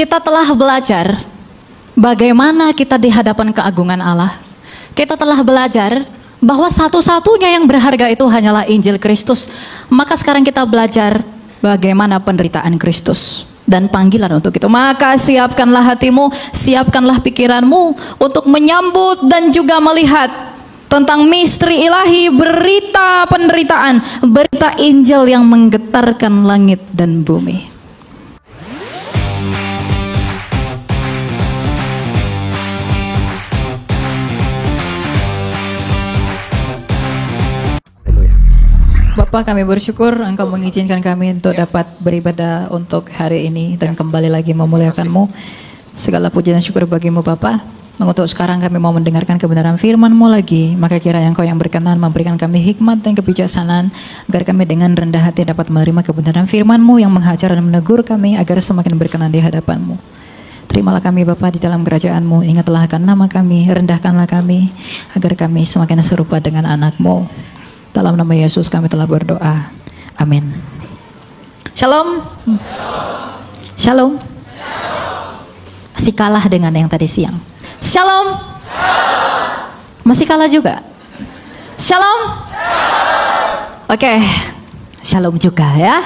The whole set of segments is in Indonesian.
Kita telah belajar bagaimana kita di hadapan keagungan Allah. Kita telah belajar bahwa satu-satunya yang berharga itu hanyalah Injil Kristus. Maka sekarang kita belajar bagaimana penderitaan Kristus dan panggilan untuk itu. Maka siapkanlah hatimu, siapkanlah pikiranmu untuk menyambut dan juga melihat tentang misteri ilahi, berita penderitaan, berita Injil yang menggetarkan langit dan bumi. Bapak, kami bersyukur Engkau mengizinkan kami untuk dapat beribadah untuk hari ini dan kembali lagi memuliakan-Mu. Segala puji dan syukur bagi-Mu Bapa. Untuk sekarang kami mau mendengarkan kebenaran firman-Mu lagi. Maka kiranya Engkau yang berkenan memberikan kami hikmat dan kebijaksanaan, agar kami dengan rendah hati dapat menerima kebenaran firman-Mu yang menghajar dan menegur kami, agar semakin berkenan di hadapan-Mu. Terimalah kami Bapa di dalam kerajaan-Mu. Ingatlah akan nama kami, rendahkanlah kami, agar kami semakin serupa dengan anak-Mu. Dalam nama Yesus kami telah berdoa. Amin. Shalom. Shalom. Masih kalah dengan yang tadi siang. Shalom. Masih kalah juga. Shalom. Oke. Shalom juga ya.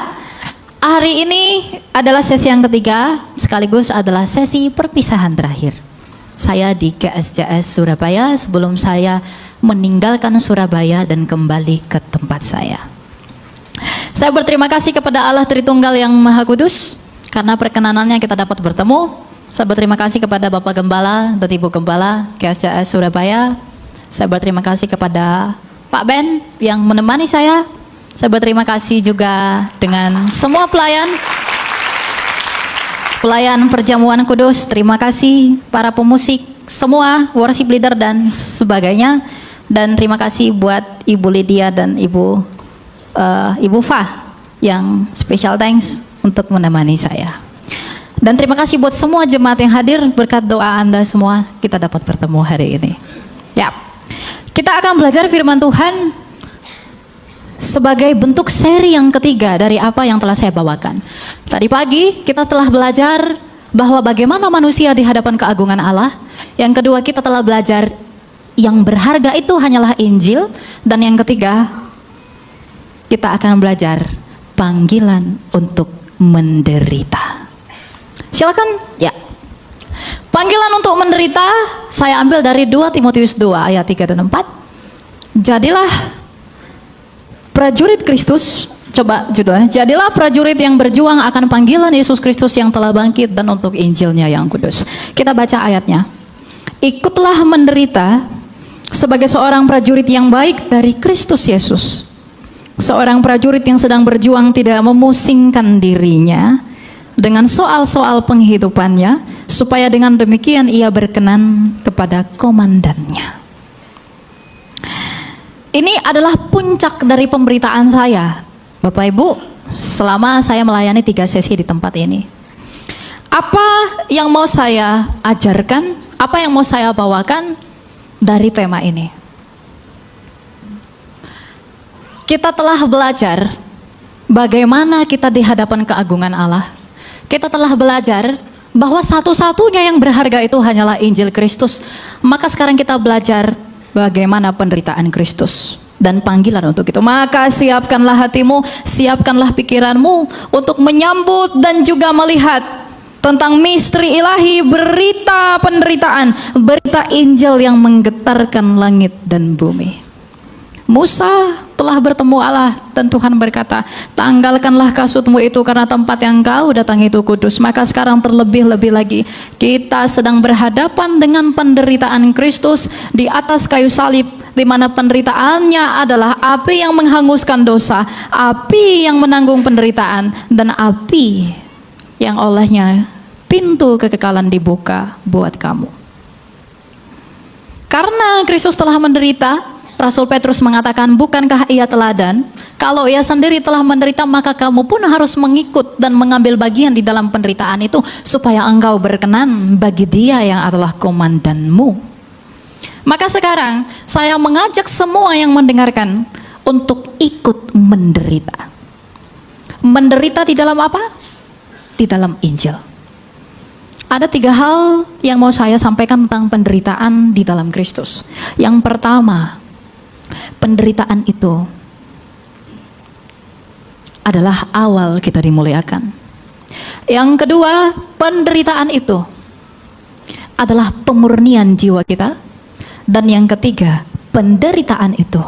Hari ini adalah sesi yang ketiga, sekaligus adalah sesi perpisahan terakhir. Saya di KSJS Surabaya sebelum saya meninggalkan Surabaya dan kembali ke tempat saya. Saya berterima kasih kepada Allah Tritunggal yang Maha Kudus karena perkenanannya kita dapat bertemu. Saya berterima kasih kepada Bapak Gembala dan Ibu Gembala KSJS Surabaya. Saya berterima kasih kepada Pak Ben yang menemani saya. Saya berterima kasih juga dengan semua pelayan perjamuan kudus. Terima kasih para pemusik semua, worship leader dan sebagainya. Dan terima kasih buat Ibu Lydia dan Ibu Fah yang special thanks untuk menemani saya. Dan terima kasih buat semua jemaat yang hadir. Berkat doa Anda semua kita dapat bertemu hari ini. Ya, kita akan belajar firman Tuhan sebagai bentuk seri yang ketiga dari apa yang telah saya bawakan. Tadi pagi kita telah belajar bahwa bagaimana manusia di hadapan keagungan Allah. Yang kedua kita telah belajar yang berharga itu hanyalah Injil. Dan yang ketiga kita akan belajar panggilan untuk menderita. Silakan ya. Panggilan untuk menderita saya ambil dari 2 Timotius 2 ayat 3 dan 4. Jadilah prajurit Kristus. Coba judulnya, jadilah prajurit yang berjuang akan panggilan Yesus Kristus yang telah bangkit dan untuk Injilnya yang kudus. Kita baca ayatnya. Ikutlah menderita sebagai seorang prajurit yang baik dari Kristus Yesus. Seorang prajurit yang sedang berjuang tidak memusingkan dirinya dengan soal-soal penghidupannya, supaya dengan demikian ia berkenan kepada komandannya. Ini adalah puncak dari pemberitaan saya, Bapak Ibu, selama saya melayani 3 sesi di tempat ini. Apa yang mau saya ajarkan, apa yang mau saya bawakan dari tema ini? Kita telah belajar bagaimana kita di hadapan keagungan Allah. Kita telah belajar bahwa satu-satunya yang berharga itu hanyalah Injil Kristus. Maka sekarang kita belajar bagaimana penderitaan Kristus dan panggilan untuk itu. Maka siapkanlah hatimu, siapkanlah pikiranmu untuk menyambut dan juga melihat tentang misteri ilahi, berita penderitaan, berita Injil yang menggetarkan langit dan bumi. Musa telah bertemu Allah dan Tuhan berkata, tanggalkanlah kasutmu itu karena tempat yang kau datangi itu kudus. Maka sekarang terlebih-lebih lagi kita sedang berhadapan dengan penderitaan Kristus di atas kayu salib, di mana penderitaannya adalah api yang menghanguskan dosa, api yang menanggung penderitaan, dan api yang olehnya pintu kekekalan dibuka buat kamu. Karena Kristus telah menderita, Rasul Petrus mengatakan, bukankah ia teladan? Kalau ia sendiri telah menderita, maka kamu pun harus mengikut dan mengambil bagian di dalam penderitaan itu, supaya engkau berkenan bagi Dia yang adalah komandanmu. Maka sekarang saya mengajak semua yang mendengarkan untuk ikut menderita. Menderita di dalam apa? Di dalam Injil. Ada 3 hal yang mau saya sampaikan tentang penderitaan di dalam Kristus. Yang pertama, penderitaan itu adalah awal kita dimuliakan. Yang kedua, penderitaan itu adalah pemurnian jiwa kita. Dan yang ketiga, penderitaan itu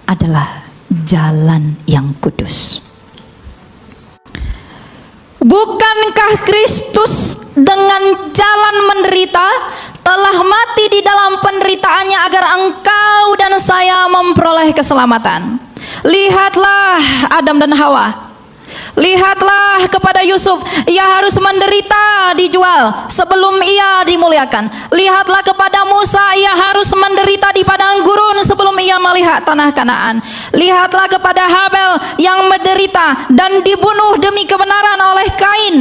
adalah jalan yang kudus. Bukankah Kristus dengan jalan menderita telah mati di dalam penderitaannya agar engkau dan saya memperoleh keselamatan? Lihatlah Adam dan Hawa. Lihatlah kepada Yusuf, ia harus menderita, dijual sebelum ia dimuliakan. Lihatlah kepada Musa, ia harus menderita di padang gurun sebelum ia melihat tanah Kanaan. Lihatlah kepada Habel yang menderita dan dibunuh demi kebenaran oleh Kain.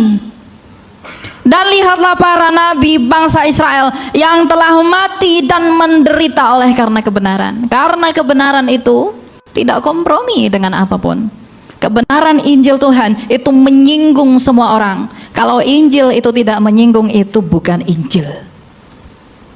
Dan lihatlah para nabi bangsa Israel yang telah mati dan menderita oleh karena kebenaran. Karena kebenaran itu tidak kompromi dengan apapun. Kebenaran Injil Tuhan itu menyinggung semua orang. Kalau Injil itu tidak menyinggung, itu bukan Injil.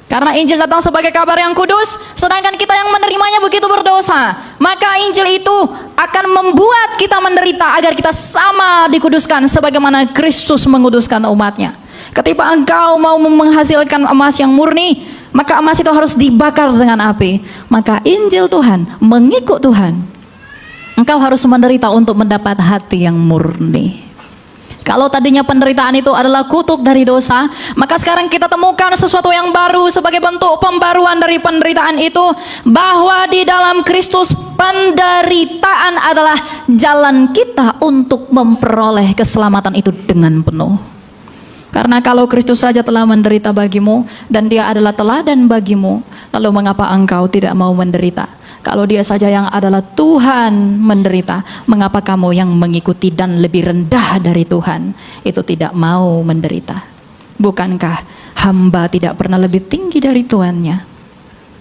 Karena Injil datang sebagai kabar yang kudus, sedangkan kita yang menerimanya begitu berdosa. Maka Injil itu akan membuat kita menderita agar kita sama dikuduskan sebagaimana Kristus menguduskan umatnya. Ketika engkau mau menghasilkan emas yang murni, maka emas itu harus dibakar dengan api. Maka Injil Tuhan, mengikut Tuhan, engkau harus menderita untuk mendapat hati yang murni. Kalau tadinya penderitaan itu adalah kutuk dari dosa, maka sekarang kita temukan sesuatu yang baru sebagai bentuk pembaruan dari penderitaan itu, bahwa di dalam Kristus penderitaan adalah jalan kita untuk memperoleh keselamatan itu dengan penuh. Karena kalau Kristus saja telah menderita bagimu dan dia adalah teladan bagimu, lalu mengapa engkau tidak mau menderita? Kalau dia saja yang adalah Tuhan menderita, mengapa kamu yang mengikuti dan lebih rendah dari Tuhan itu tidak mau menderita? Bukankah hamba tidak pernah lebih tinggi dari tuannya?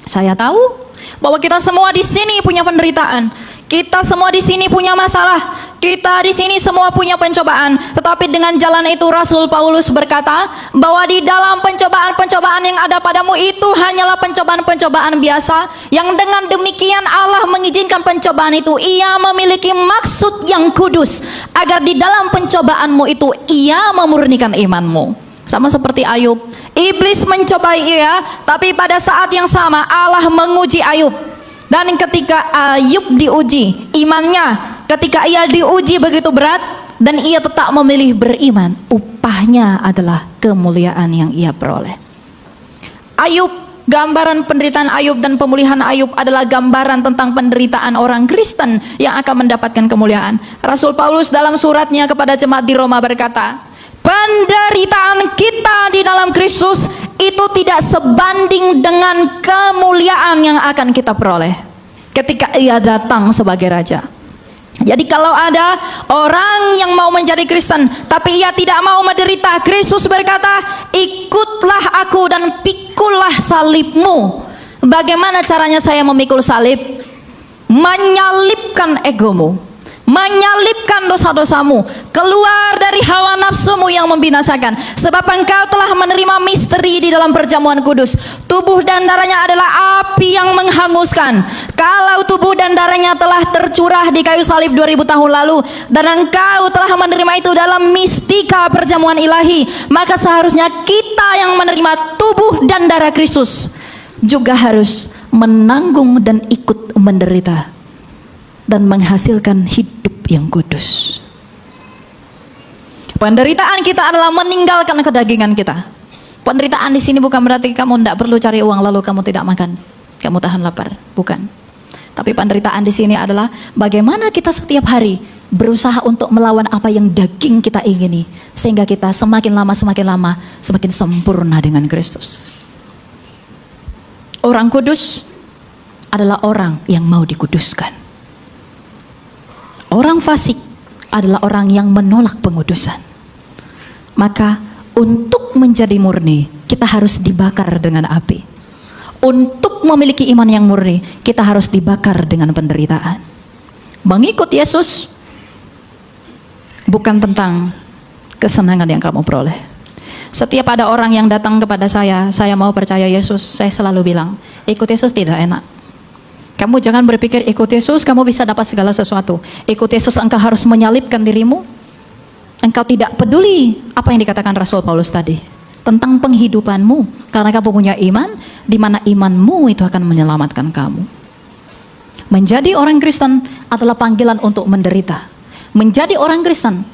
Saya tahu bahwa kita semua di sini punya penderitaan. Kita semua di sini punya masalah. Kita di sini semua punya pencobaan. Tetapi dengan jalan itu Rasul Paulus berkata bahwa di dalam pencobaan-pencobaan yang ada padamu itu hanyalah pencobaan-pencobaan biasa, yang dengan demikian Allah mengizinkan pencobaan itu. Ia memiliki maksud yang kudus, agar di dalam pencobaanmu itu ia memurnikan imanmu. Sama seperti Ayub, iblis mencobai ia, tapi pada saat yang sama Allah menguji Ayub. Dan ketika Ayub diuji imannya, ketika ia diuji begitu berat dan ia tetap memilih beriman, upahnya adalah kemuliaan yang ia peroleh. Ayub, gambaran penderitaan Ayub dan pemulihan Ayub adalah gambaran tentang penderitaan orang Kristen yang akan mendapatkan kemuliaan. Rasul Paulus dalam suratnya kepada jemaat di Roma berkata, penderitaan kita di dalam Kristus itu tidak sebanding dengan kemuliaan yang akan kita peroleh ketika ia datang sebagai raja. Jadi kalau ada orang yang mau menjadi Kristen tapi ia tidak mau menderita, Kristus berkata, ikutlah aku dan pikulah salibmu. Bagaimana caranya saya memikul salib? Menyalibkan egomu, menyalibkan dosa-dosamu, keluar dari hawa nafsumu yang membinasakan. Sebab engkau telah menerima misteri di dalam perjamuan kudus. Tubuh dan darahnya adalah api yang menghanguskan. Kalau tubuh dan darahnya telah tercurah di kayu salib 2000 tahun lalu, dan engkau telah menerima itu dalam mistika perjamuan ilahi, maka seharusnya kita yang menerima tubuh dan darah Kristus juga harus menanggung dan ikut menderita dan menghasilkan hidup yang kudus. Penderitaan kita adalah meninggalkan kedagingan kita. Penderitaan di sini bukan berarti kamu tidak perlu cari uang lalu kamu tidak makan, kamu tahan lapar, bukan. Tapi penderitaan di sini adalah bagaimana kita setiap hari berusaha untuk melawan apa yang daging kita ingini, sehingga kita semakin lama semakin sempurna dengan Kristus. Orang kudus adalah orang yang mau dikuduskan. Orang fasik adalah orang yang menolak pengudusan. Maka untuk menjadi murni, kita harus dibakar dengan api. Untuk memiliki iman yang murni, kita harus dibakar dengan penderitaan. Mengikut Yesus bukan tentang kesenangan yang kamu peroleh. Setiap ada orang yang datang kepada saya mau percaya Yesus, saya selalu bilang, ikut Yesus tidak enak. Kamu jangan berpikir ikut Yesus kamu bisa dapat segala sesuatu. Ikut Yesus engkau harus menyalibkan dirimu. Engkau tidak peduli apa yang dikatakan Rasul Paulus tadi tentang penghidupanmu, karena kamu punya iman, di mana imanmu itu akan menyelamatkan kamu. Menjadi orang Kristen adalah panggilan untuk menderita. Menjadi orang Kristen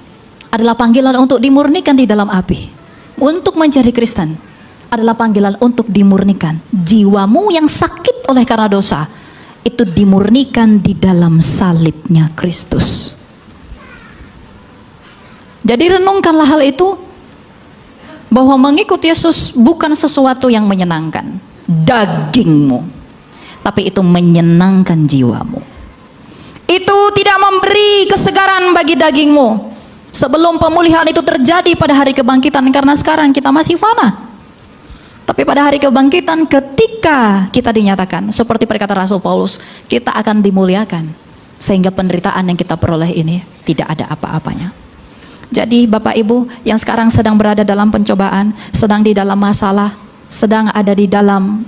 adalah panggilan untuk dimurnikan di dalam api. Untuk menjadi Kristen adalah panggilan untuk dimurnikan. Jiwamu yang sakit oleh karena dosa itu dimurnikan di dalam salibnya Kristus. Jadi renungkanlah hal itu, bahwa mengikut Yesus bukan sesuatu yang menyenangkan dagingmu, tapi itu menyenangkan jiwamu. Itu tidak memberi kesegaran bagi dagingmu sebelum pemulihan itu terjadi pada hari kebangkitan, karena sekarang kita masih fana. Tapi pada hari kebangkitan, ketika kita dinyatakan seperti perkataan Rasul Paulus, kita akan dimuliakan, sehingga penderitaan yang kita peroleh ini tidak ada apa-apanya. Jadi Bapak Ibu yang sekarang sedang berada dalam pencobaan, sedang di dalam masalah, sedang ada di dalam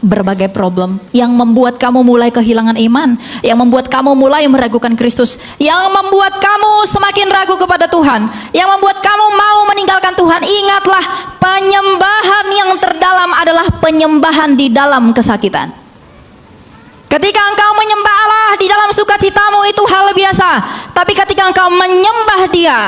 berbagai problem yang membuat kamu mulai kehilangan iman, yang membuat kamu mulai meragukan Kristus, yang membuat kamu semakin ragu kepada Tuhan, yang membuat kamu mau meninggalkan Tuhan. Ingatlah, penyembahan yang terdalam adalah penyembahan di dalam kesakitan. Ketika engkau menyembah Allah di dalam sukacitamu itu hal biasa, tapi ketika engkau menyembah Dia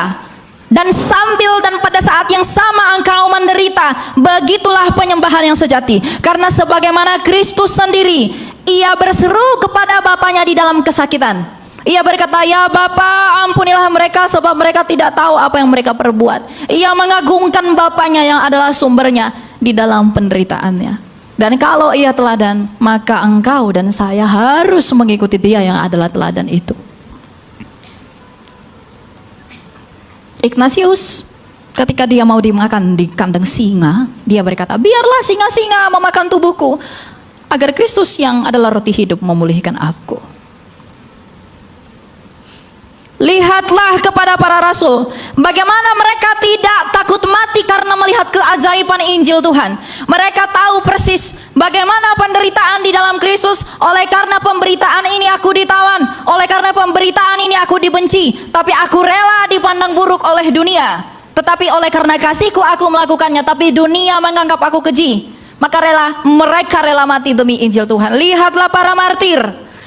dan sambil dan pada saat yang sama engkau menderita, begitulah penyembahan yang sejati. Karena sebagaimana Kristus sendiri, Ia berseru kepada Bapanya di dalam kesakitan. Ia berkata, ya Bapa, ampunilah mereka sebab mereka tidak tahu apa yang mereka perbuat. Ia mengagungkan Bapanya yang adalah sumbernya di dalam penderitaannya. Dan kalau Ia teladan, maka engkau dan saya harus mengikuti Dia yang adalah teladan itu. Ignatius ketika dia mau dimakan di kandang singa, dia berkata, biarlah singa-singa memakan tubuhku, agar Kristus yang adalah roti hidup memulihkan aku. Lihatlah kepada para rasul, bagaimana mereka tidak takut mati karena melihat keajaiban Injil Tuhan. Mereka tahu persis bagaimana penderitaan di dalam Kristus. Oleh karena pemberitaan ini aku ditawan, oleh karena pemberitaan ini aku dibenci, tapi aku rela dipandang buruk oleh dunia. Tetapi oleh karena kasihku aku melakukannya, tapi dunia menganggap aku keji. Maka mereka rela mati demi Injil Tuhan. Lihatlah para martir,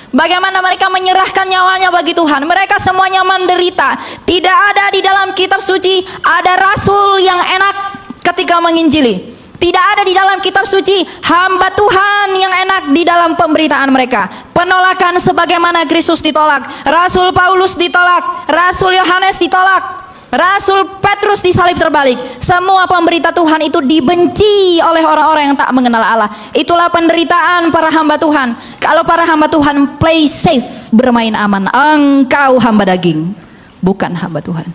bagaimana mereka menyerahkan nyawanya bagi Tuhan. Mereka semuanya menderita. Tidak ada di dalam kitab suci ada rasul yang enak ketika menginjili. Tidak ada di dalam kitab suci hamba Tuhan yang enak di dalam pemberitaan mereka. Penolakan sebagaimana Kristus ditolak, Rasul Paulus ditolak, Rasul Yohanes ditolak, Rasul Petrus disalib terbalik. Semua pemberita Tuhan itu dibenci oleh orang-orang yang tak mengenal Allah. Itulah penderitaan para hamba Tuhan. Kalau para hamba Tuhan play safe, bermain aman, engkau hamba daging, bukan hamba Tuhan.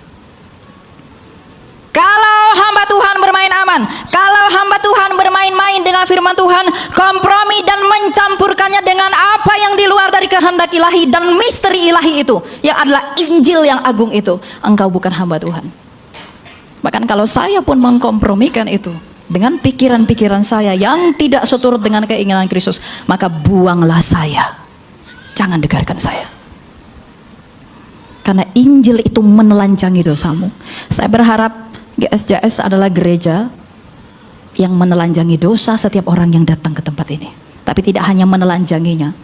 Kalau hamba Tuhan bermain aman, kalau hamba Tuhan bermain-main dengan firman Tuhan, kompromi dan mencampurkannya dengan apa yang di luar dari kehendak ilahi dan misteri ilahi itu, yang adalah Injil yang agung itu, engkau bukan hamba Tuhan. Bahkan kalau saya pun mengkompromikan itu dengan pikiran-pikiran saya yang tidak seturut dengan keinginan Kristus, maka buanglah saya, jangan dengarkan saya. Karena Injil itu menelanjangi dosamu. Saya berharap GSJS adalah gereja yang menelanjangi dosa setiap orang yang datang ke tempat ini. Tapi tidak hanya menelanjanginya,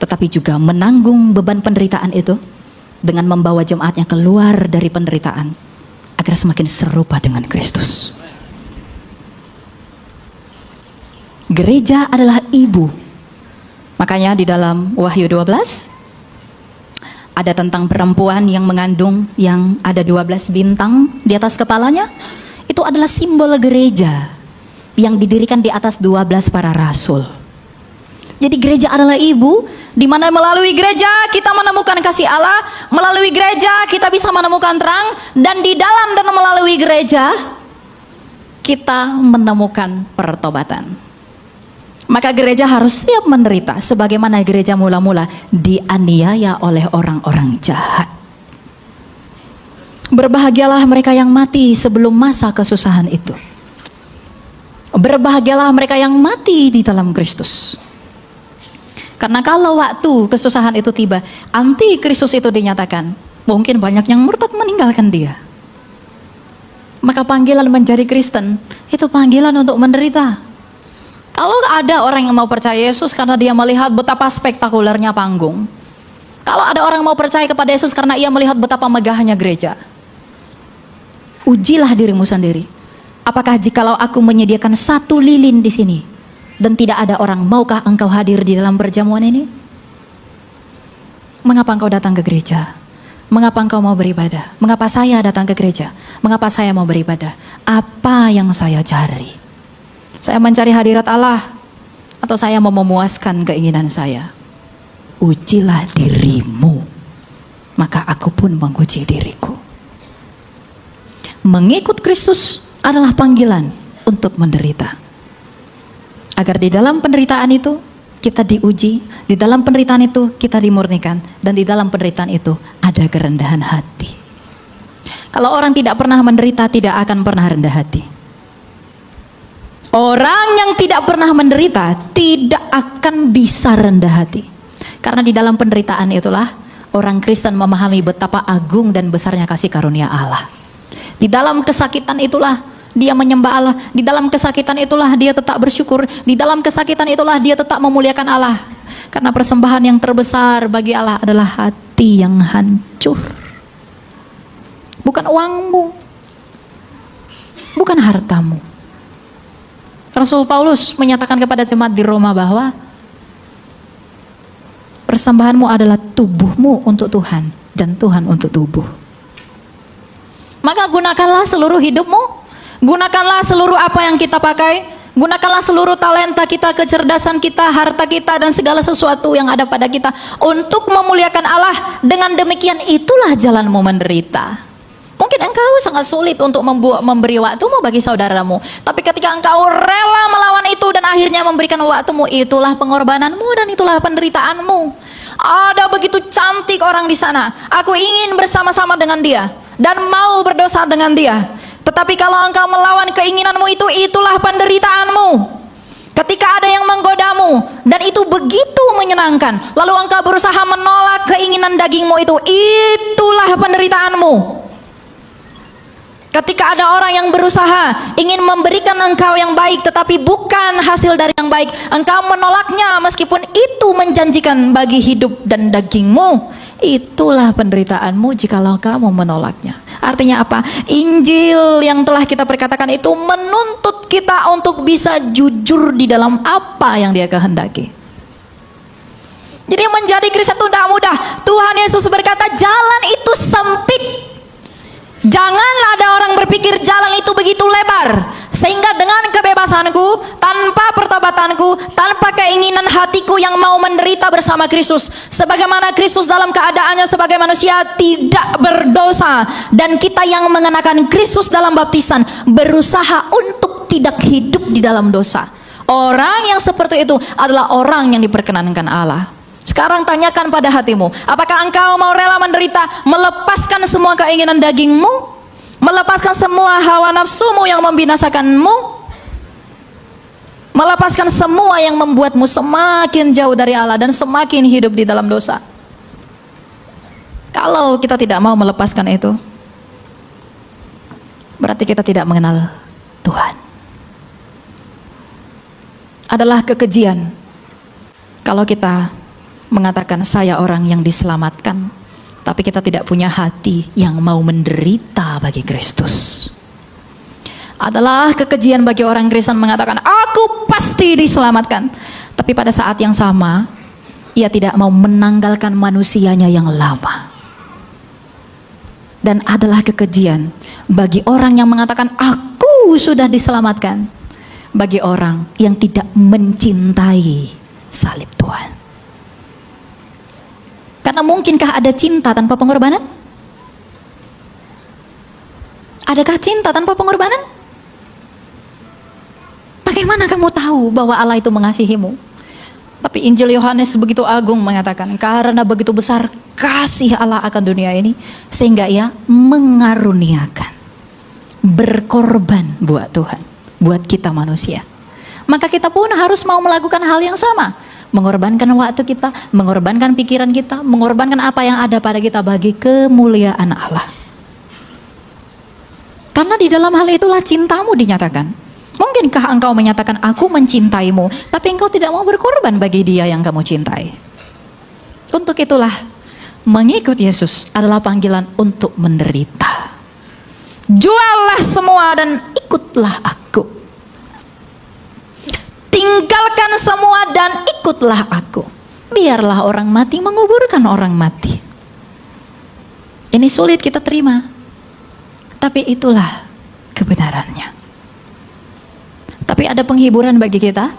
tetapi juga menanggung beban penderitaan itu dengan membawa jemaatnya keluar dari penderitaan agar semakin serupa dengan Kristus. Gereja adalah ibu. Makanya di dalam Wahyu 12 ada tentang perempuan yang mengandung yang ada 12 bintang di atas kepalanya. Itu adalah simbol gereja yang didirikan di atas 12 para rasul. Jadi gereja adalah ibu, di mana melalui gereja kita menemukan kasih Allah, melalui gereja kita bisa menemukan terang, dan di dalam dan melalui gereja kita menemukan pertobatan. Maka gereja harus siap menderita sebagaimana gereja mula-mula dianiaya oleh orang-orang jahat. Berbahagialah mereka yang mati sebelum masa kesusahan itu. Berbahagialah mereka yang mati di dalam Kristus. Karena kalau waktu kesusahan itu tiba, anti Kristus itu dinyatakan, mungkin banyak yang murtad meninggalkan dia. Maka panggilan menjadi Kristen itu panggilan untuk menderita. Kalau ada orang yang mau percaya Yesus karena dia melihat betapa spektakulernya panggung, kalau ada orang mau percaya kepada Yesus karena ia melihat betapa megahnya gereja, ujilah dirimu sendiri. Apakah jikalau aku menyediakan satu lilin di sini dan tidak ada orang, maukah engkau hadir di dalam perjamuan ini? Mengapa engkau datang ke gereja? Mengapa engkau mau beribadah? Mengapa saya datang ke gereja? Mengapa saya mau beribadah? Apa yang saya cari? Saya mencari hadirat Allah atau saya mau memuaskan keinginan saya? Ujilah dirimu, maka aku pun menguji diriku. Mengikut Kristus adalah panggilan untuk menderita. Agar di dalam penderitaan itu kita diuji, di dalam penderitaan itu kita dimurnikan, dan di dalam penderitaan itu ada kerendahan hati. Kalau orang tidak pernah menderita, tidak akan pernah rendah hati. Orang yang tidak pernah menderita tidak akan bisa rendah hati. Karena di dalam penderitaan itulah orang Kristen memahami betapa agung dan besarnya kasih karunia Allah. Di dalam kesakitan itulah dia menyembah Allah. Di dalam kesakitan itulah dia tetap bersyukur. Di dalam kesakitan itulah dia tetap memuliakan Allah. Karena persembahan yang terbesar bagi Allah adalah hati yang hancur. Bukan uangmu, bukan hartamu. Rasul Paulus menyatakan kepada jemaat di Roma bahwa persembahanmu adalah tubuhmu untuk Tuhan dan Tuhan untuk tubuh. Maka gunakanlah seluruh hidupmu. Gunakanlah seluruh apa yang kita pakai. Gunakanlah seluruh talenta kita, kecerdasan kita, harta kita, dan segala sesuatu yang ada pada kita untuk memuliakan Allah. Dengan demikian itulah jalanmu menderita. Mungkin engkau sangat sulit untuk memberi waktumu bagi saudaramu, tapi ketika engkau rela melawan itu dan akhirnya memberikan waktumu, itulah pengorbananmu dan itulah penderitaanmu. Ada begitu cantik orang di sana, aku ingin bersama-sama dengan dia dan mau berdosa dengan dia. Tetapi kalau engkau melawan keinginanmu itu, itulah penderitaanmu. Ketika ada yang menggodamu dan itu begitu menyenangkan, lalu engkau berusaha menolak keinginan dagingmu itu, itulah penderitaanmu. Ketika ada orang yang berusaha ingin memberikan engkau yang baik tetapi bukan hasil dari yang baik, engkau menolaknya meskipun itu menjanjikan bagi hidup dan dagingmu, itulah penderitaanmu jikalau kamu menolaknya. Artinya apa? Injil yang telah kita perkatakan itu menuntut kita untuk bisa jujur di dalam apa yang dia kehendaki. Jadi menjadi Kristen itu tidak mudah. Tuhan Yesus berkata jalan itu sempit. Janganlah ada orang berpikir jalan itu begitu lebar, sehingga dengan kebebasanku, tanpa pertobatanku, tanpa keinginan hatiku yang mau menderita bersama Kristus, sebagaimana Kristus dalam keadaannya sebagai manusia tidak berdosa, dan kita yang mengenakan Kristus dalam baptisan berusaha untuk tidak hidup di dalam dosa. Orang yang seperti itu adalah orang yang diperkenankan Allah. Sekarang tanyakan pada hatimu, apakah engkau mau rela menderita, melepaskan semua keinginan dagingmu, melepaskan semua hawa nafsumu yang membinasakanmu, melepaskan semua yang membuatmu semakin jauh dari Allah dan semakin hidup di dalam dosa? Kalau kita tidak mau melepaskan itu, berarti kita tidak mengenal Tuhan. Adalah kekejian kalau kita mengatakan saya orang yang diselamatkan, tapi kita tidak punya hati yang mau menderita bagi Kristus. Adalah kekejian bagi orang Kristen mengatakan aku pasti diselamatkan, tapi pada saat yang sama ia tidak mau menanggalkan manusianya yang lama. Dan adalah kekejian bagi orang yang mengatakan aku sudah diselamatkan, bagi orang yang tidak mencintai salib Tuhan. Karena mungkinkah ada cinta tanpa pengorbanan? Adakah cinta tanpa pengorbanan? Bagaimana kamu tahu bahwa Allah itu mengasihimu? Tapi Injil Yohanes begitu agung mengatakan, karena begitu besar kasih Allah akan dunia ini, sehingga ia mengaruniakan, berkorban buat Tuhan, buat kita manusia. Maka kita pun harus mau melakukan hal yang sama, mengorbankan waktu kita, mengorbankan pikiran kita, mengorbankan apa yang ada pada kita bagi kemuliaan Allah. Karena di dalam hal itulah cintamu dinyatakan. Mungkinkah engkau menyatakan aku mencintaimu, tapi engkau tidak mau berkorban bagi dia yang kamu cintai? Untuk itulah mengikut Yesus adalah panggilan untuk menderita. Juallah semua dan ikutlah aku. Tinggalkan semua dan ikutlah aku. Biarlah orang mati menguburkan orang mati. Ini sulit kita terima, tapi itulah kebenarannya. Tapi ada penghiburan bagi kita,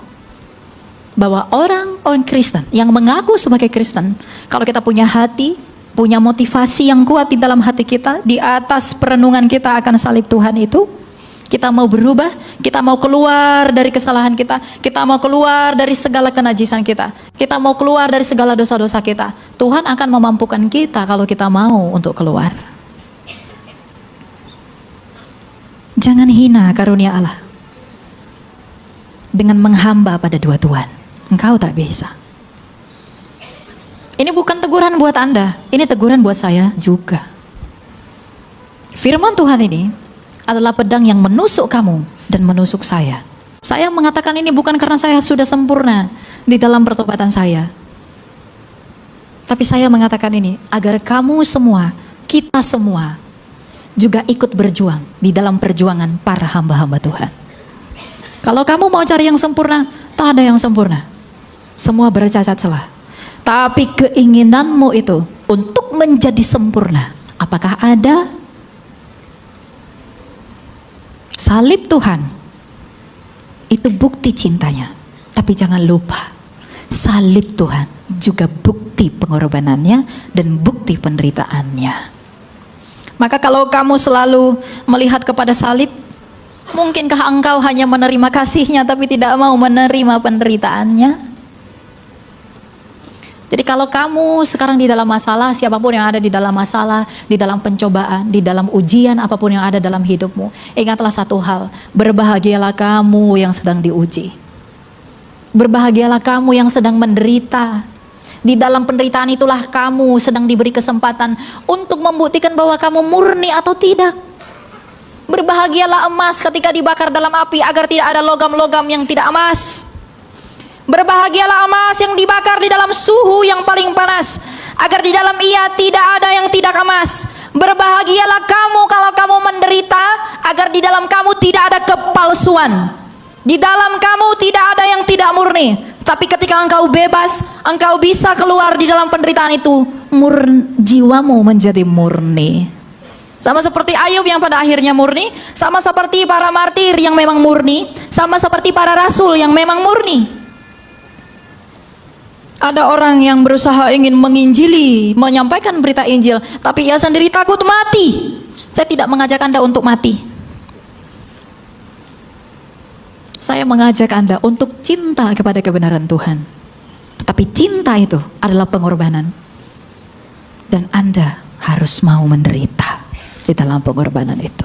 bahwa orang Kristen yang mengaku sebagai Kristen, kalau kita punya hati, punya motivasi yang kuat di dalam hati kita, di atas perenungan kita akan salib Tuhan itu, kita mau berubah, kita mau keluar dari kesalahan kita mau keluar dari segala kenajisan kita mau keluar dari segala dosa-dosa kita. Tuhan akan memampukan kita kalau kita mau untuk keluar. Jangan hina karunia Allah dengan menghamba pada dua Tuhan. Engkau tak bisa. Ini bukan teguran buat Anda, ini teguran buat saya juga. Firman Tuhan ini adalah pedang yang menusuk kamu dan menusuk saya. Saya mengatakan ini bukan karena saya sudah sempurna di dalam pertobatan saya, tapi saya mengatakan ini agar kamu semua, kita semua juga ikut berjuang di dalam perjuangan para hamba-hamba Tuhan. Kalau kamu mau cari yang sempurna, tak ada yang sempurna. Semua bercacat celah. Tapi keinginanmu itu untuk menjadi sempurna, apakah ada? Salib Tuhan itu bukti cintanya. Tapi jangan lupa, salib Tuhan juga bukti pengorbanannya dan bukti penderitaannya. Maka kalau kamu selalu melihat kepada salib, mungkinkah engkau hanya menerima kasihnya tapi tidak mau menerima penderitaannya? Jadi kalau kamu sekarang di dalam masalah, siapapun yang ada di dalam masalah, di dalam pencobaan, di dalam ujian apapun yang ada dalam hidupmu, ingatlah satu hal, berbahagialah kamu yang sedang diuji. Berbahagialah kamu yang sedang menderita. Di dalam penderitaan itulah kamu sedang diberi kesempatan untuk membuktikan bahwa kamu murni atau tidak. Berbahagialah emas ketika dibakar dalam api agar tidak ada logam-logam yang tidak emas. Berbahagialah emas yang dibakar di dalam suhu yang paling panas agar di dalam ia tidak ada yang tidak emas. Berbahagialah kamu kalau kamu menderita agar di dalam kamu tidak ada kepalsuan. Di dalam kamu tidak ada yang tidak murni. Tapi ketika engkau bebas, engkau bisa keluar di dalam penderitaan itu, jiwamu menjadi murni. Sama seperti Ayub yang pada akhirnya murni, sama seperti para martir yang memang murni, sama seperti para rasul yang memang murni. Ada orang yang berusaha ingin menginjili, menyampaikan berita Injil, tapi ia sendiri takut mati. Saya tidak mengajak Anda untuk mati. Saya mengajak Anda untuk cinta kepada kebenaran Tuhan. Tetapi cinta itu adalah pengorbanan. Dan Anda harus mau menderita di dalam pengorbanan itu.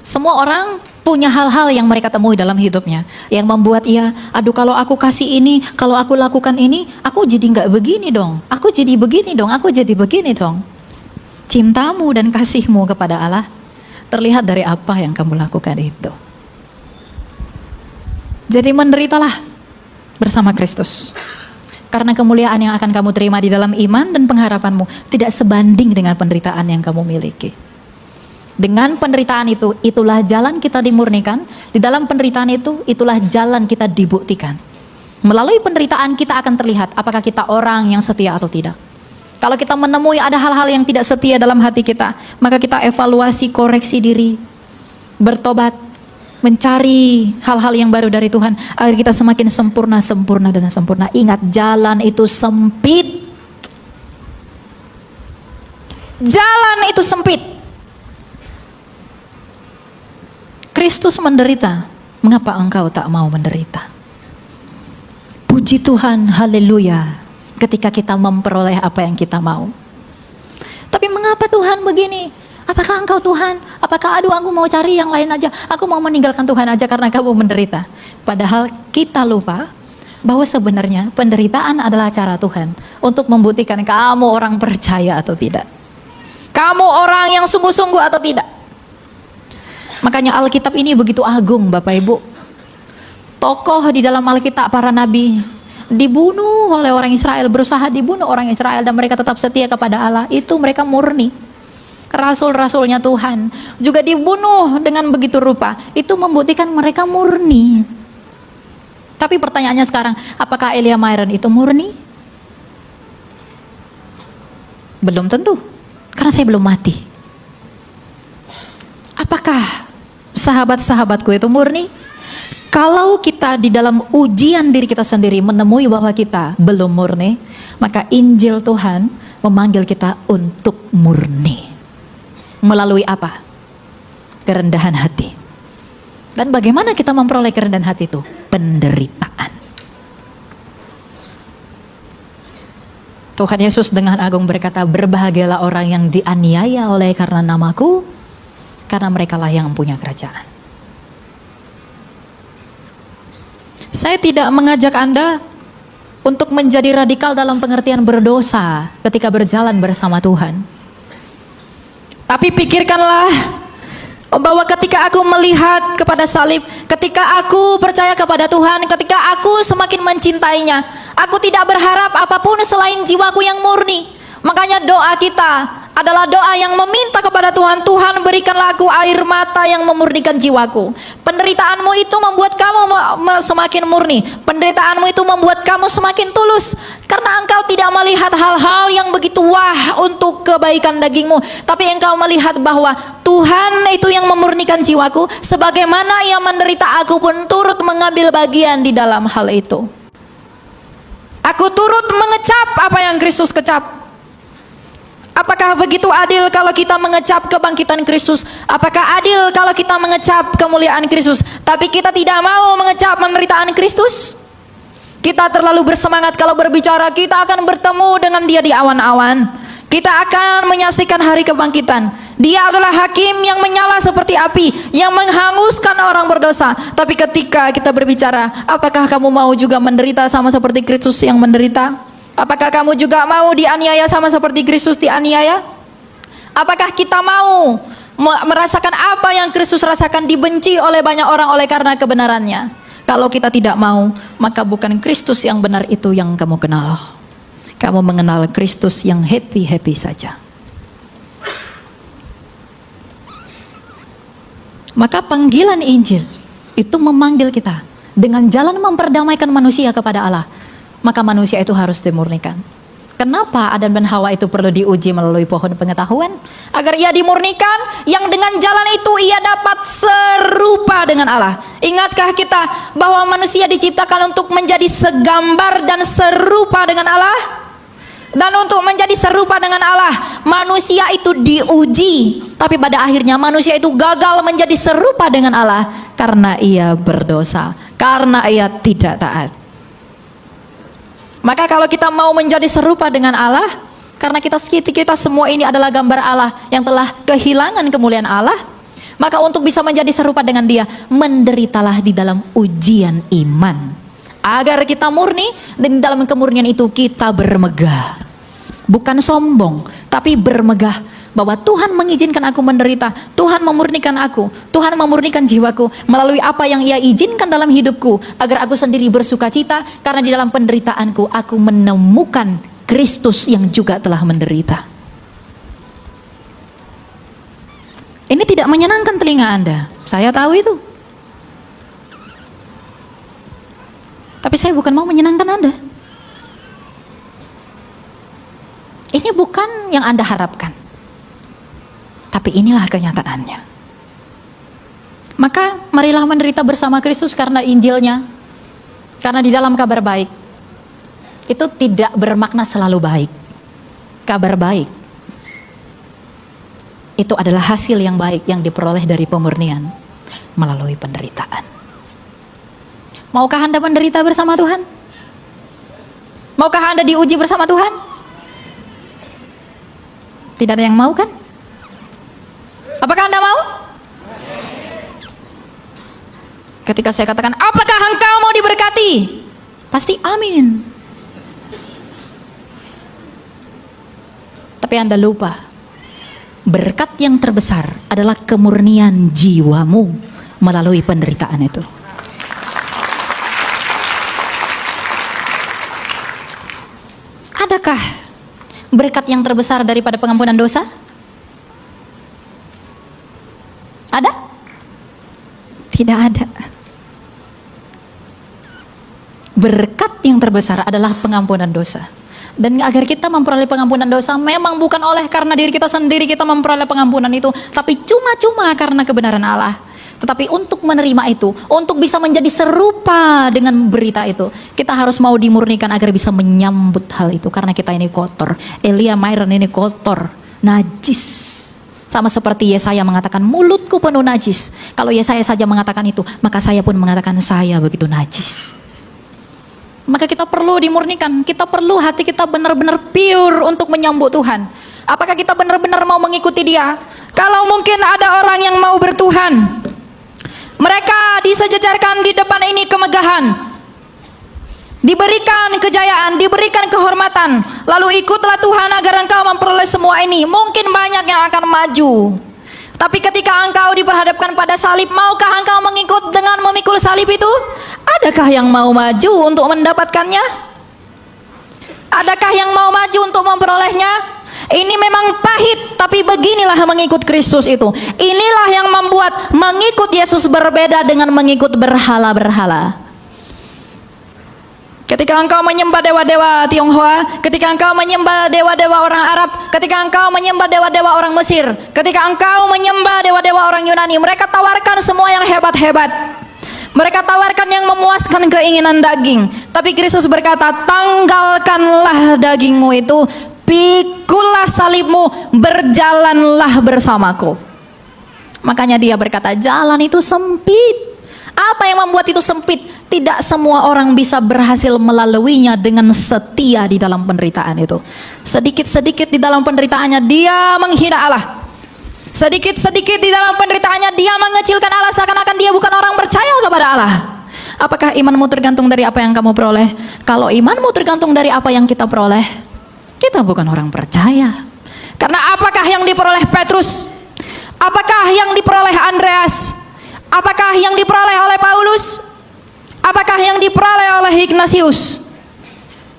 Semua orang punya hal-hal yang mereka temui dalam hidupnya yang membuat ia, aduh kalau aku kasih ini, kalau aku lakukan ini, aku jadi nggak begini dong, aku jadi begini dong, aku jadi begini dong. Cintamu dan kasihmu kepada Allah terlihat dari apa yang kamu lakukan itu. Jadi menderitalah bersama Kristus, karena kemuliaan yang akan kamu terima di dalam iman dan pengharapanmu tidak sebanding dengan penderitaan yang kamu miliki. Dengan penderitaan itu, itulah jalan kita dimurnikan. Di dalam penderitaan itu, itulah jalan kita dibuktikan. Melalui penderitaan kita akan terlihat apakah kita orang yang setia atau tidak. Kalau kita menemui ada hal-hal yang tidak setia dalam hati kita, maka kita evaluasi, koreksi diri, bertobat, mencari hal-hal yang baru dari Tuhan agar kita semakin sempurna, sempurna dan sempurna. Ingat, jalan itu sempit. Jalan itu sempit. Kristus menderita, mengapa engkau tak mau menderita? Puji Tuhan, haleluya, ketika kita memperoleh apa yang kita mau. Tapi mengapa Tuhan begini? Apakah Engkau Tuhan? Apakah aku mau cari yang lain aja? Aku mau meninggalkan Tuhan aja karena kamu menderita. Padahal kita lupa bahwa sebenarnya penderitaan adalah cara Tuhan untuk membuktikan kamu orang percaya atau tidak. Kamu orang yang sungguh-sungguh atau tidak. Makanya Alkitab ini begitu agung, Bapak Ibu. Tokoh di dalam Alkitab, para nabi dibunuh oleh orang Israel, berusaha dibunuh orang Israel, dan mereka tetap setia kepada Allah. Itu mereka murni. Rasul-rasulnya Tuhan juga dibunuh dengan begitu rupa. Itu membuktikan mereka murni. Tapi pertanyaannya sekarang, apakah Elia Myron itu murni? Belum tentu, karena saya belum mati. Apakah sahabat-sahabatku itu murni? Kalau kita di dalam ujian diri kita sendiri menemui bahwa kita belum murni, maka Injil Tuhan memanggil kita untuk murni. Melalui apa? Kerendahan hati. Dan bagaimana kita memperoleh kerendahan hati itu? Penderitaan. Tuhan Yesus dengan agung berkata, berbahagialah orang yang dianiaya oleh karena namaku, karena merekalah yang punya kerajaan. Saya tidak mengajak Anda untuk menjadi radikal dalam pengertian berdosa ketika berjalan bersama Tuhan. Tapi pikirkanlah bahwa ketika aku melihat kepada salib, ketika aku percaya kepada Tuhan, ketika aku semakin mencintainya, aku tidak berharap apapun selain jiwaku yang murni. Makanya doa kita adalah doa yang meminta kepada Tuhan, Tuhan berikanlah aku air mata yang memurnikan jiwaku. Penderitaanmu itu membuat kamu semakin murni. Penderitaanmu itu membuat kamu semakin tulus. Karena engkau tidak melihat hal-hal yang begitu wah untuk kebaikan dagingmu, tapi engkau melihat bahwa Tuhan itu yang memurnikan jiwaku. Sebagaimana Ia menderita, aku pun turut mengambil bagian di dalam hal itu. Aku turut mengecap apa yang Kristus kecap. Apakah begitu adil kalau kita mengecap kebangkitan Kristus? Apakah adil kalau kita mengecap kemuliaan Kristus, tapi kita tidak mau mengecap penderitaan Kristus? Kita terlalu bersemangat kalau berbicara kita akan bertemu dengan Dia di awan-awan. Kita akan menyaksikan hari kebangkitan. Dia adalah hakim yang menyala seperti api, yang menghanguskan orang berdosa. Tapi ketika kita berbicara, apakah kamu mau juga menderita sama seperti Kristus yang menderita? Apakah kamu juga mau dianiaya sama seperti Kristus dianiaya? Apakah kita mau merasakan apa yang Kristus rasakan, dibenci oleh banyak orang oleh karena kebenarannya? Kalau kita tidak mau, maka bukan Kristus yang benar itu yang kamu kenal. Kamu mengenal Kristus yang happy-happy saja. Maka panggilan Injil itu memanggil kita dengan jalan memperdamaikan manusia kepada Allah. Maka manusia itu harus dimurnikan. Kenapa Adam dan Hawa itu perlu diuji melalui pohon pengetahuan? Agar ia dimurnikan, yang dengan jalan itu ia dapat serupa dengan Allah. Ingatkah kita bahwa manusia diciptakan untuk menjadi segambar dan serupa dengan Allah? Dan untuk menjadi serupa dengan Allah, manusia itu diuji. Tapi pada akhirnya manusia itu gagal menjadi serupa dengan Allah karena ia berdosa, karena ia tidak taat. Maka kalau kita mau menjadi serupa dengan Allah, karena kita semua ini adalah gambar Allah yang telah kehilangan kemuliaan Allah, maka untuk bisa menjadi serupa dengan Dia, menderitalah di dalam ujian iman, agar kita murni, dan dalam kemurnian itu kita bermegah. Bukan sombong, tapi bermegah bahwa Tuhan mengizinkan aku menderita, Tuhan memurnikan aku, Tuhan memurnikan jiwaku melalui apa yang Ia izinkan dalam hidupku, agar aku sendiri bersuka cita, karena di dalam penderitaanku aku menemukan Kristus yang juga telah menderita. Ini tidak menyenangkan telinga Anda, saya tahu itu. Tapi saya bukan mau menyenangkan Anda. Ini bukan yang Anda harapkan. Tapi inilah kenyataannya. Maka marilah menderita bersama Kristus karena Injilnya. Karena di dalam kabar baik itu tidak bermakna selalu baik. Kabar baik itu adalah hasil yang baik yang diperoleh dari pemurnian melalui penderitaan. Maukah Anda menderita bersama Tuhan? Maukah Anda diuji bersama Tuhan? Tidak ada yang mau kan? Apakah Anda mau? Ketika saya katakan, apakah engkau mau diberkati? Pasti amin. Tapi Anda lupa, berkat yang terbesar adalah kemurnian jiwamu melalui penderitaan itu. Adakah berkat yang terbesar daripada pengampunan dosa? Ada? Tidak ada. Berkat yang terbesar adalah pengampunan dosa. Dan agar kita memperoleh pengampunan dosa memang bukan oleh karena diri kita sendiri kita memperoleh pengampunan itu, tapi cuma-cuma karena kebenaran Allah. Tetapi untuk menerima itu, untuk bisa menjadi serupa dengan berita itu, kita harus mau dimurnikan agar bisa menyambut hal itu. Karena kita ini kotor. Elia Myron ini kotor, najis. Sama seperti Yesaya mengatakan, mulutku penuh najis. Kalau Yesaya saja mengatakan itu, maka saya pun mengatakan saya begitu najis. Maka kita perlu dimurnikan, kita perlu hati kita benar-benar pure untuk menyambut Tuhan. Apakah kita benar-benar mau mengikuti Dia? Kalau mungkin ada orang yang mau bertuhan, mereka disejajarkan di depan ini kemegahan, diberikan kejayaan, diberikan kehormatan, lalu ikutlah Tuhan agar engkau memperoleh semua ini. Mungkin banyak yang akan maju, tapi ketika engkau diperhadapkan pada salib, maukah engkau mengikut dengan memikul salib itu? Adakah yang mau maju untuk mendapatkannya? Adakah yang mau maju untuk memperolehnya? Ini memang pahit, tapi beginilah mengikut Kristus itu. Inilah yang membuat mengikut Yesus berbeda dengan mengikut berhala-berhala. Ketika engkau menyembah dewa-dewa Tionghoa, ketika engkau menyembah dewa-dewa orang Arab, ketika engkau menyembah dewa-dewa orang Mesir, ketika engkau menyembah dewa-dewa orang Yunani, mereka tawarkan semua yang hebat-hebat. Mereka tawarkan yang memuaskan keinginan daging. Tapi Kristus berkata, tanggalkanlah dagingmu itu, pikullah salibmu, berjalanlah bersamaku. Makanya dia berkata, jalan itu sempit. Apa yang membuat itu sempit? Tidak semua orang bisa berhasil melaluinya dengan setia di dalam penderitaan itu. Sedikit-sedikit di dalam penderitaannya dia menghina Allah. Sedikit-sedikit di dalam penderitaannya dia mengecilkan Allah, seakan-akan dia bukan orang percaya kepada Allah. Apakah imanmu tergantung dari apa yang kamu peroleh? Kalau imanmu tergantung dari apa yang kita peroleh, kita bukan orang percaya. Karena apakah yang diperoleh Petrus? Apakah yang diperoleh Andreas? Apakah yang diperoleh oleh Paulus? Apakah yang diperoleh oleh Ignatius?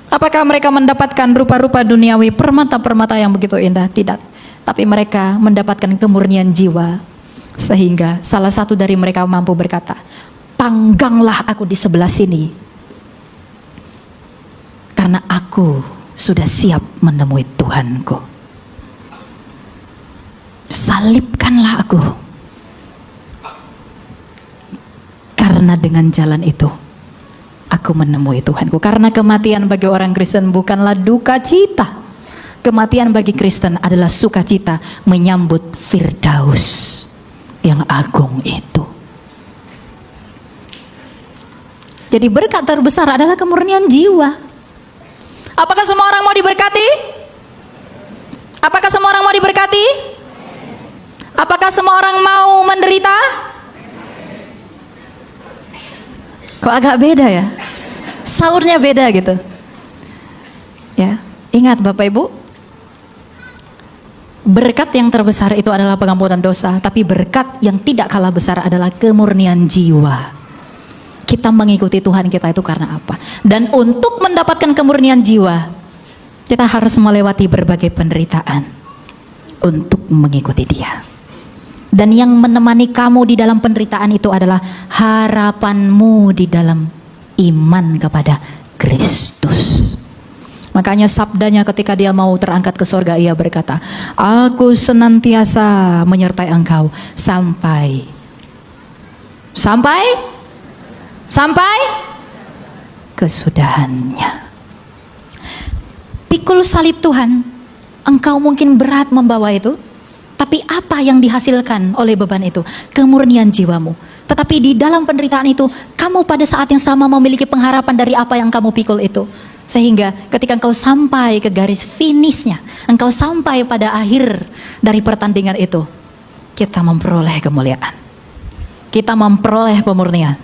Apakah mereka mendapatkan rupa-rupa duniawi, permata-permata yang begitu indah? Tidak. Tapi mereka mendapatkan kemurnian jiwa, sehingga salah satu dari mereka mampu berkata, pangganglah aku di sebelah sini, karena aku sudah siap menemui Tuhanku. Salibkanlah aku, karena dengan jalan itu aku menemui Tuhanku. Karena kematian bagi orang Kristen bukanlah duka cita. Kematian bagi Kristen adalah sukacita menyambut Firdaus yang agung itu. Jadi berkat terbesar adalah kemurnian jiwa. Apakah semua orang mau diberkati? Apakah semua orang mau diberkati? Apakah semua orang mau menderita? Kok agak beda ya? Saurnya beda gitu. Ya, ingat Bapak Ibu, berkat yang terbesar itu adalah pengampunan dosa, tapi berkat yang tidak kalah besar adalah kemurnian jiwa. Kita mengikuti Tuhan kita itu karena apa? Dan untuk mendapatkan kemurnian jiwa, kita harus melewati berbagai penderitaan untuk mengikuti Dia. Dan yang menemani kamu di dalam penderitaan itu adalah harapanmu di dalam iman kepada Kristus. Makanya sabdanya ketika dia mau terangkat ke sorga, ia berkata, aku senantiasa menyertai engkau sampai kesudahannya. Pikul salib Tuhan, engkau mungkin berat membawa itu, tapi apa yang dihasilkan oleh beban itu? Kemurnian jiwamu. Tetapi di dalam penderitaan itu, kamu pada saat yang sama memiliki pengharapan dari apa yang kamu pikul itu. Sehingga ketika engkau sampai ke garis finishnya, engkau sampai pada akhir dari pertandingan itu, kita memperoleh kemuliaan, kita memperoleh pemurnian,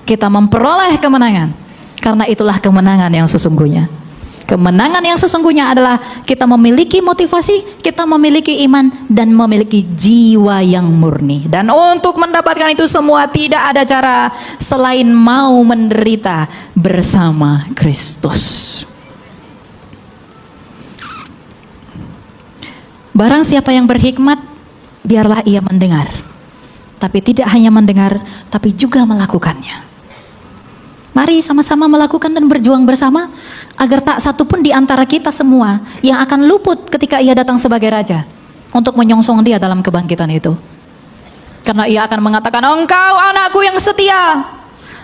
kita memperoleh kemenangan. Karena itulah kemenangan yang sesungguhnya. Kemenangan yang sesungguhnya adalah kita memiliki motivasi, kita memiliki iman, dan memiliki jiwa yang murni. Dan untuk mendapatkan itu semua tidak ada cara selain mau menderita bersama Kristus. Barang siapa yang berhikmat, biarlah ia mendengar. Tapi tidak hanya mendengar, tapi juga melakukannya. Mari sama-sama melakukan dan berjuang bersama, agar tak satu pun di antara kita semua yang akan luput ketika ia datang sebagai raja, untuk menyongsong dia dalam kebangkitan itu. Karena ia akan mengatakan, engkau anakku yang setia,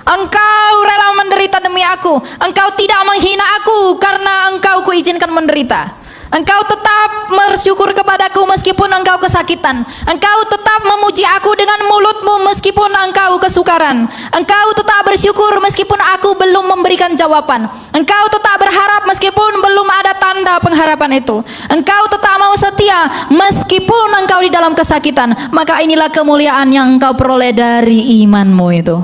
engkau rela menderita demi aku, engkau tidak menghina aku karena engkau kuizinkan menderita. Engkau tetap bersyukur kepadaku meskipun engkau kesakitan. Engkau tetap memuji aku dengan mulutmu meskipun engkau kesukaran. Engkau tetap bersyukur meskipun aku belum memberikan jawaban. Engkau tetap berharap meskipun belum ada tanda pengharapan itu. Engkau tetap mau setia meskipun engkau di dalam kesakitan. Maka inilah kemuliaan yang engkau peroleh dari imanmu itu.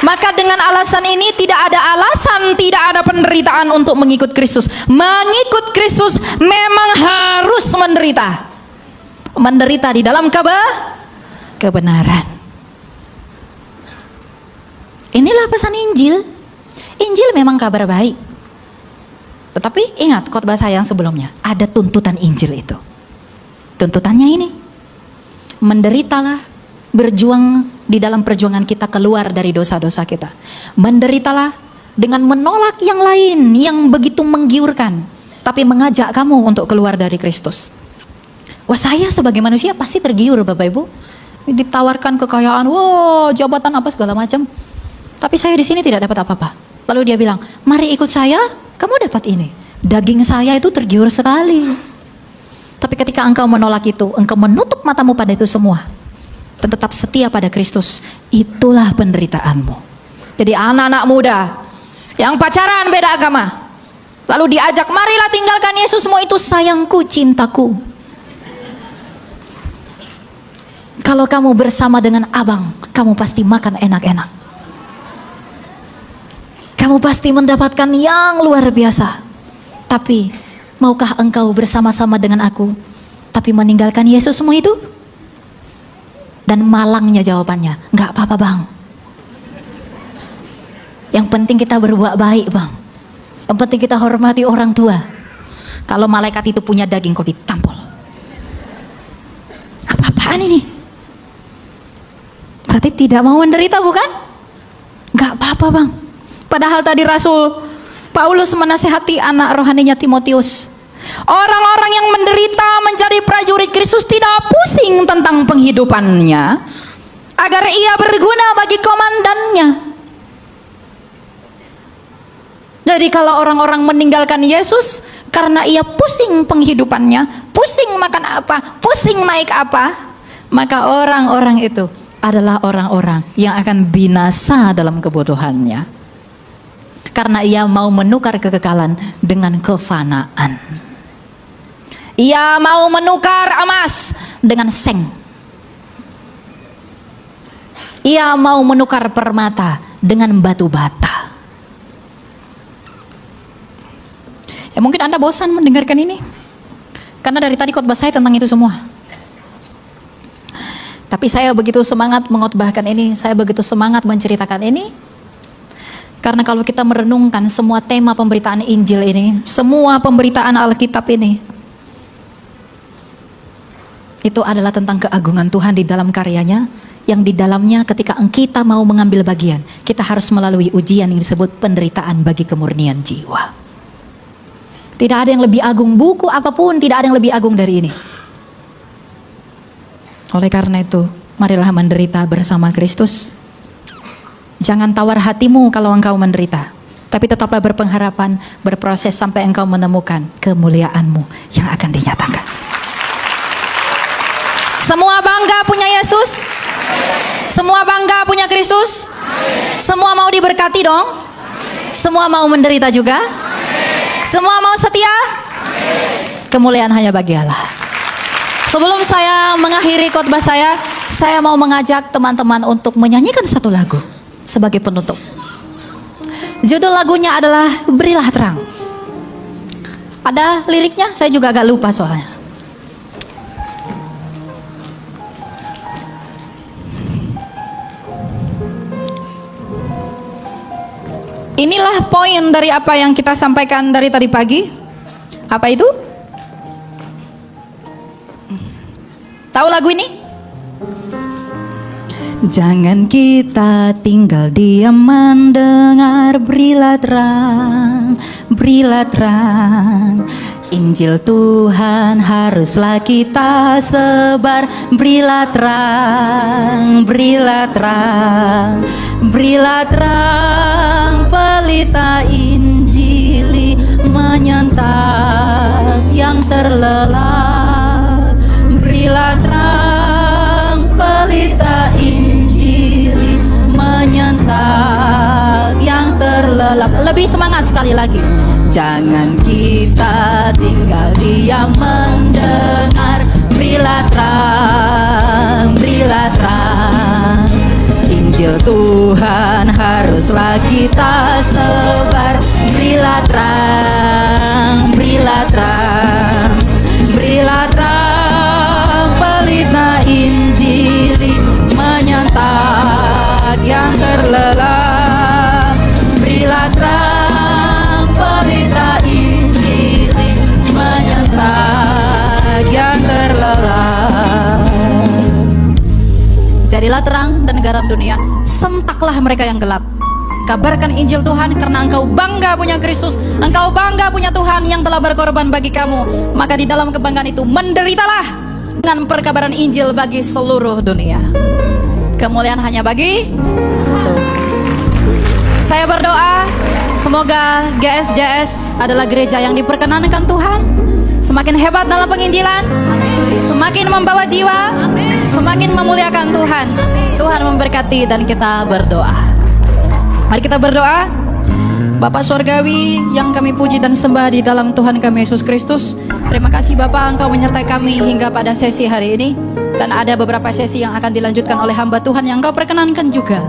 Maka dengan alasan ini tidak ada alasan, tidak ada penderitaan untuk mengikut Kristus. Mengikut Kristus memang harus menderita. Menderita di dalam kebenaran. Inilah pesan Injil. Injil memang kabar baik. Tetapi ingat khotbah saya yang sebelumnya, ada tuntutan Injil itu. Tuntutannya ini, menderitalah, berjuang di dalam perjuangan kita keluar dari dosa-dosa kita. Menderitalah dengan menolak yang lain yang begitu menggiurkan, tapi mengajak kamu untuk keluar dari Kristus. Wah, saya sebagai manusia pasti tergiur, Bapak Ibu. Ditawarkan kekayaan, wow, jabatan apa segala macam. Tapi saya di sini tidak dapat apa-apa. Lalu dia bilang, mari ikut saya, kamu dapat ini. Daging saya itu tergiur sekali. Tapi ketika engkau menolak itu, engkau menutup matamu pada itu semua, dan tetap setia pada Kristus, itulah penderitaanmu. Jadi anak-anak muda yang pacaran beda agama, lalu diajak, marilah tinggalkan Yesusmu itu, sayangku, cintaku. Kalau kamu bersama dengan abang, kamu pasti makan enak-enak. Kamu pasti mendapatkan yang luar biasa. Tapi maukah engkau bersama-sama dengan aku, tapi meninggalkan Yesusmu itu? Dan malangnya jawabannya, nggak apa-apa bang. Yang penting kita berbuat baik bang. Yang penting kita hormati orang tua. Kalau malaikat itu punya daging, kau ditampol. Apa-apaan ini? Berarti tidak mau menderita bukan? Nggak apa-apa bang. Padahal tadi Rasul Paulus menasihati anak rohaninya Timotius, orang-orang yang menderita menjadi prajurit Kristus tidak pusing tentang penghidupannya, agar ia berguna bagi komandannya. Jadi kalau orang-orang meninggalkan Yesus karena ia pusing penghidupannya, pusing makan apa, pusing naik apa, maka orang-orang itu adalah orang-orang yang akan binasa dalam kebodohannya. Karena ia mau menukar kekekalan dengan kefanaan. Ia mau menukar emas dengan seng. Ia mau menukar permata dengan batu bata. Ya, mungkin Anda bosan mendengarkan ini, karena dari tadi khotbah saya tentang itu semua. Tapi saya begitu semangat mengkhotbahkan ini, saya begitu semangat menceritakan ini, karena kalau kita merenungkan semua tema pemberitaan Injil ini, semua pemberitaan Alkitab ini, itu adalah tentang keagungan Tuhan di dalam karyanya, yang di dalamnya ketika kita mau mengambil bagian, kita harus melalui ujian yang disebut penderitaan bagi kemurnian jiwa. Tidak ada yang lebih agung, buku apapun tidak ada yang lebih agung dari ini. Oleh karena itu, marilah menderita bersama Kristus. Jangan tawar hatimu kalau engkau menderita, tapi tetaplah berpengharapan, berproses sampai engkau menemukan kemuliaanmu yang akan dinyatakan. Semua bangga punya Yesus, Semua bangga punya Kristus? Semua mau diberkati dong? Semua mau menderita juga? Semua mau setia? Kemuliaan hanya bagi Allah. Sebelum saya mengakhiri khotbah saya mau mengajak teman-teman untuk menyanyikan satu lagu sebagai penutup. Judul lagunya adalah Berilah Terang. Ada liriknya? Saya juga agak lupa soalnya. Inilah poin dari apa yang kita sampaikan dari tadi pagi. Apa itu? Tahu lagu ini? Jangan kita tinggal diam mendengar, berilah terang, berilah terang. Injil Tuhan haruslah kita sebar, berilah terang, berilah terang, berilah terang. Pelita Injili menyantap yang terlelap, berilah terang. Pelita Injili menyantap yang terlelap. Lebih semangat sekali lagi. Jangan kita tinggal diam mendengar, berilah terang, berilah terang. Injil Tuhan haruslah kita sebar, berilah terang, berilah terang, berilah terang. Pelita Injili menyantap yang terlelap, berilah terang. Pelita Injili menyantap yang terlelap. Jadilah terang dan garam dunia, sentaklah mereka yang gelap. Kabarkan Injil Tuhan karena engkau bangga punya Kristus, engkau bangga punya Tuhan yang telah berkorban bagi kamu. Maka di dalam kebanggaan itu menderitalah dengan perkabaran Injil bagi seluruh dunia. Kemuliaan hanya bagi Tuhan. Saya berdoa semoga GSJS adalah gereja yang diperkenankan Tuhan, semakin hebat dalam penginjilan, semakin membawa jiwa, semakin memuliakan Tuhan. Tuhan memberkati dan kita berdoa. Mari kita berdoa. Bapa Surgawi yang kami puji dan sembah di dalam Tuhan kami Yesus Kristus, terima kasih Bapa, Engkau menyertai kami hingga pada sesi hari ini. Dan ada beberapa sesi yang akan dilanjutkan oleh hamba Tuhan yang Engkau perkenankan juga.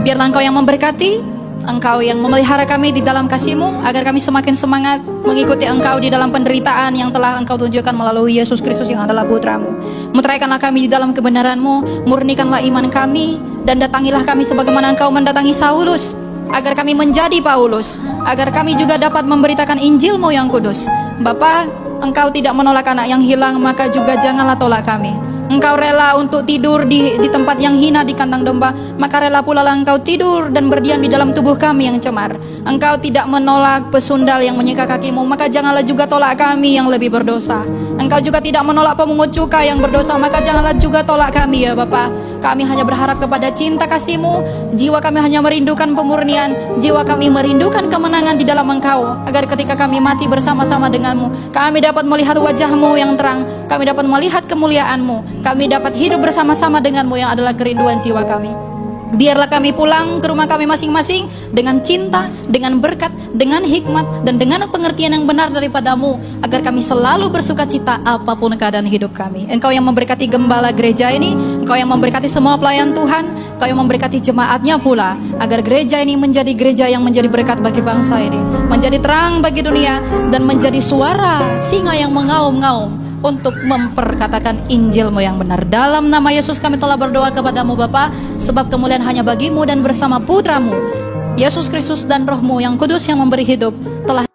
Biarlah Engkau yang memberkati, Engkau yang memelihara kami di dalam kasih-Mu, agar kami semakin semangat mengikuti Engkau di dalam penderitaan yang telah Engkau tunjukkan melalui Yesus Kristus yang adalah Putra-Mu. Mutraikanlah kami di dalam kebenaran-Mu, murnikanlah iman kami, dan datangilah kami sebagaimana Engkau mendatangi Saulus, agar kami menjadi Paulus, agar kami juga dapat memberitakan Injil-Mu yang kudus. Bapa, Engkau tidak menolak anak yang hilang, maka juga janganlah tolak kami. Engkau rela untuk tidur di tempat yang hina di kandang domba, maka rela pula lah Engkau tidur dan berdiam di dalam tubuh kami yang cemar. Engkau tidak menolak pesundal yang menyika kakimu, maka janganlah juga tolak kami yang lebih berdosa. Engkau juga tidak menolak pemungut cukai yang berdosa, maka janganlah juga tolak kami ya Bapa. Kami hanya berharap kepada cinta kasih-Mu. Jiwa kami hanya merindukan pemurnian, jiwa kami merindukan kemenangan di dalam Engkau, agar ketika kami mati bersama-sama dengan-Mu, kami dapat melihat wajah-Mu yang terang, kami dapat melihat kemuliaan-Mu, kami dapat hidup bersama-sama dengan-Mu yang adalah kerinduan jiwa kami. Biarlah kami pulang ke rumah kami masing-masing dengan cinta, dengan berkat, dengan hikmat, dan dengan pengertian yang benar daripada-Mu, agar kami selalu bersuka cita apapun keadaan hidup kami. Engkau yang memberkati gembala gereja ini, Engkau yang memberkati semua pelayan Tuhan, Engkau yang memberkati jemaatnya pula, agar gereja ini menjadi gereja yang menjadi berkat bagi bangsa ini, menjadi terang bagi dunia, dan menjadi suara singa yang mengaum-ngaum untuk memperkatakan Injil-Mu yang benar. Dalam nama Yesus kami telah berdoa kepada-Mu Bapa, sebab kemuliaan hanya bagi-Mu dan bersama Putra-Mu Yesus Kristus dan Roh-Mu yang kudus yang memberi hidup telah